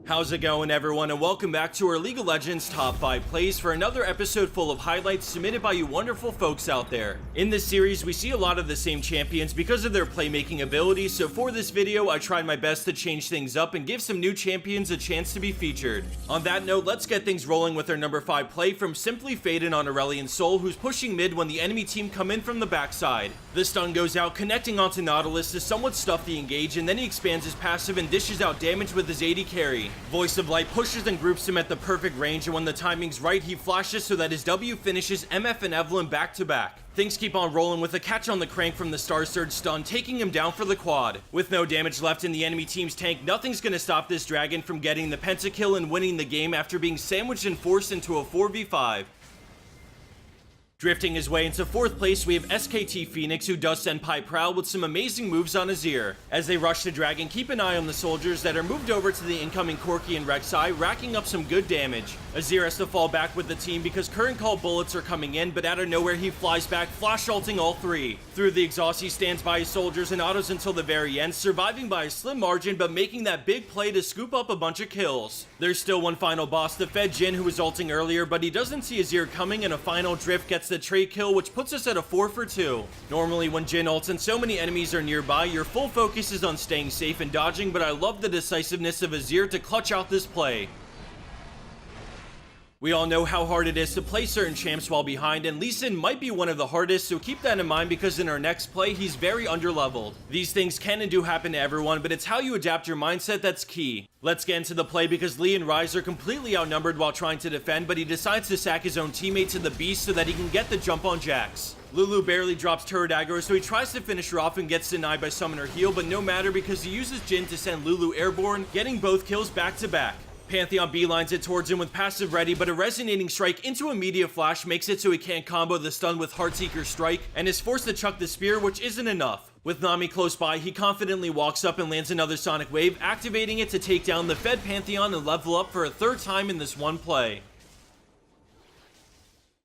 How's it going, everyone, and welcome back to our League of Legends Top 5 Plays for another episode full of highlights submitted by you wonderful folks out there. In this series, we see a lot of the same champions because of their playmaking abilities, so for this video, I tried my best to change things up and give some new champions a chance to be featured. On that note, let's get things rolling with our number 5 play from Simply Faded on Aurelion Sol, who's pushing mid when the enemy team come in from the backside. The stun goes out, connecting onto Nautilus to somewhat stuff the engage, and then he expands his passive and dishes out damage with his AD carry. Voice of Light pushes and groups him at the perfect range, and when the timing's right, he flashes so that his W finishes MF and Evelyn back to back. Things keep on rolling with a catch on the crank from the Star Surge stun, taking him down for the quad. With no damage left in the enemy team's tank, nothing's gonna stop this dragon from getting the Pentakill and winning the game after being sandwiched and forced into a 4v5. Drifting his way into 4th place, we have SKT Phoenix, who does Senpai Prowl with some amazing moves on Azir. As they rush the dragon, keep an eye on the soldiers that are moved over to the incoming Corki and Rek'Sai, racking up some good damage. Azir has to fall back with the team because current call bullets are coming in, but out of nowhere he flies back, flash ulting all three. Through the exhaust, he stands by his soldiers and autos until the very end, surviving by a slim margin, but making that big play to scoop up a bunch of kills. There's still one final boss, the Fed Jhin, who was ulting earlier, but he doesn't see Azir coming, and a final drift gets the trade kill, which puts us at a 4 for 2. Normally when Jhin ults and so many enemies are nearby, your full focus is on staying safe and dodging, but I love the decisiveness of Azir to clutch out this play. We all know how hard it is to play certain champs while behind, and Lee Sin might be one of the hardest, so keep that in mind because in our next play, he's very underleveled. These things can and do happen to everyone, but it's how you adapt your mindset that's key. Let's get into the play because Lee and Ryze are completely outnumbered while trying to defend, but he decides to sack his own teammate to the beast so that he can get the jump on Jax. Lulu barely drops turret aggro, so he tries to finish her off and gets denied by summoner heal, but no matter because he uses Jhin to send Lulu airborne, getting both kills back to back. Pantheon beelines it towards him with passive ready, but a resonating strike into a media flash makes it so he can't combo the stun with Heartseeker strike, and is forced to chuck the spear, which isn't enough. With Nami close by, he confidently walks up and lands another Sonic Wave, activating it to take down the Fed Pantheon and level up for a 3rd time in this one play.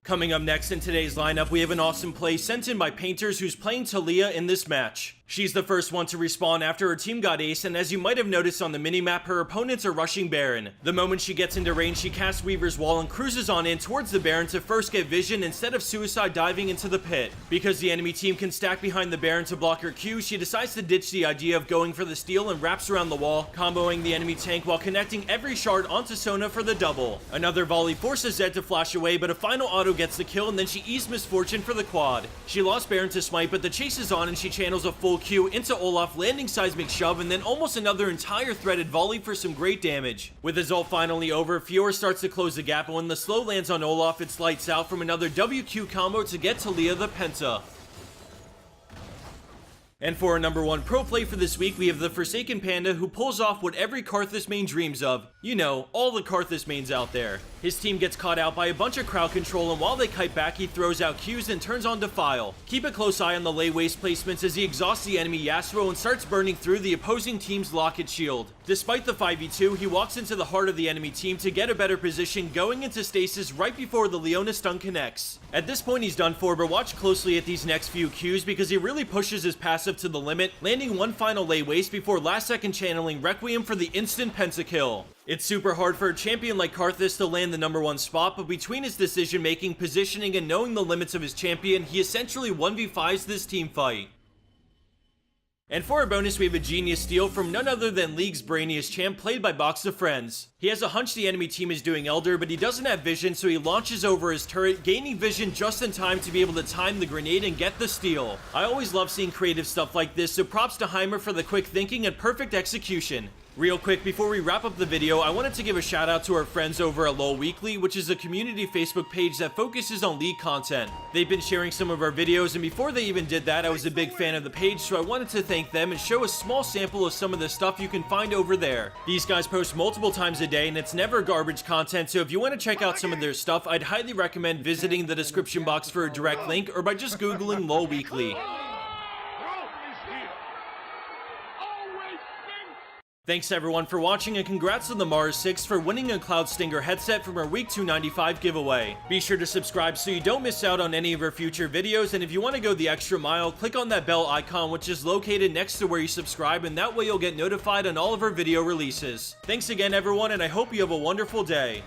Coming up next in today's lineup, we have an awesome play sent in by Painters, who's playing Taliyah in this match. She's the first one to respawn after her team got ace, and as you might have noticed on the minimap, her opponents are rushing Baron. The moment she gets into range, she casts Weaver's Wall and cruises on in towards the Baron to first get vision instead of suicide diving into the pit. Because the enemy team can stack behind the Baron to block her Q, she decides to ditch the idea of going for the steal and wraps around the wall, comboing the enemy tank while connecting every shard onto Sona for the double. Another volley forces Zed to flash away, but a final auto gets the kill, and then she eased Misfortune for the quad. She lost Baron to smite, but the chase is on and she channels a full Q into Olaf, landing seismic shove, and then almost another entire threaded volley for some great damage. With his ult finally over, Fiora starts to close the gap, and when the slow lands on Olaf, it's lights out from another WQ combo to get Taliyah the Penta. And for our number 1 pro play for this week, we have the Forsaken Panda, who pulls off what every Karthus main dreams of. You know, all the Karthus mains out there. His team gets caught out by a bunch of crowd control, and while they kite back, he throws out Qs and turns on Defile. Keep a close eye on the lay waste placements as he exhausts the enemy Yasuo and starts burning through the opposing team's Locket shield. Despite the 5v2, he walks into the heart of the enemy team to get a better position, going into stasis right before the Leona stun connects. At this point, he's done for, but watch closely at these next few Qs because he really pushes his passive to the limit, landing one final lay waste before last second channeling Requiem for the instant Pentakill. It's super hard for a champion like Karthus to land the number 1 spot, but between his decision making, positioning, and knowing the limits of his champion, he essentially 1v5s this team fight. And for our bonus, we have a genius steal from none other than League's brainiest champ, played by Box of Friends. He has a hunch the enemy team is doing Elder, but he doesn't have vision, so he launches over his turret, gaining vision just in time to be able to time the grenade and get the steal. I always love seeing creative stuff like this, so props to Heimer for the quick thinking and perfect execution. Real quick, before we wrap up the video, I wanted to give a shout out to our friends over at LoL Weekly, which is a community Facebook page that focuses on League content. They've been sharing some of our videos, and before they even did that, I was a big fan of the page, so I wanted to thank them and show a small sample of some of the stuff you can find over there. These guys post multiple times a day, and it's never garbage content, so if you want to check out some of their stuff, I'd highly recommend visiting the description box for a direct link, or by just googling LoL Weekly. Thanks everyone for watching, and congrats on the Mars 6 for winning a Cloud Stinger headset from our week 295 giveaway. Be sure to subscribe so you don't miss out on any of our future videos, and if you want to go the extra mile, click on that bell icon which is located next to where you subscribe, and that way you'll get notified on all of our video releases. Thanks again everyone, and I hope you have a wonderful day.